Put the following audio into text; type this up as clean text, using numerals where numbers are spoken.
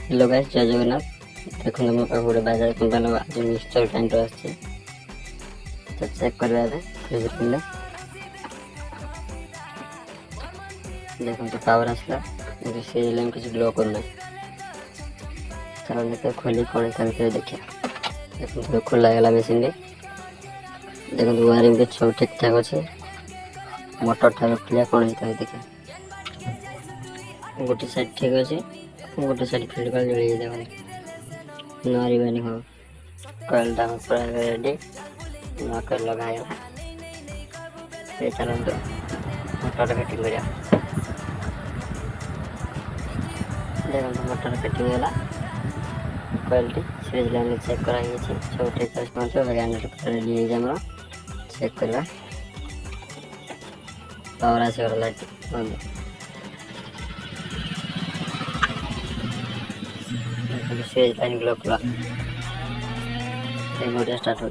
Hello guys, जय जगन्नाथ। देखो मो पाख गोटे बाजाज कंपानी आज मिक्सचर ग्राइंडर आसছে तो चेक करबा ଏବେ फ्रिज खुले देखो तो पावर आसला से लाइन कुछ ग्लो करना चलो देखो खोली कौन करके देखिए। देखो तो खुला गला मशीन रे देखो तो वायरिंग के सब ठीक ठाक अच्छे मोटर ठाक खुला कौन होता है देखिए गोटे साइड ठीक अच्छे गोटे साइड फील्ड कर जली देखो नारी बनी हो कॉइल डाउन पूरा रेडी नॉकर लगाया ये चलन तो मोटर फिटिंग हो जा देखो तो मोटर फिटिंग होला क्वालिटी सीरीज लाइन चेक कराई छै सब ठीक है पहुंचो वैगन रेडी है हमरा चेक करबा पावर आसे और लाइट बंद सीरीज लाइन ग्लो कला एक मोटर स्टार्ट हो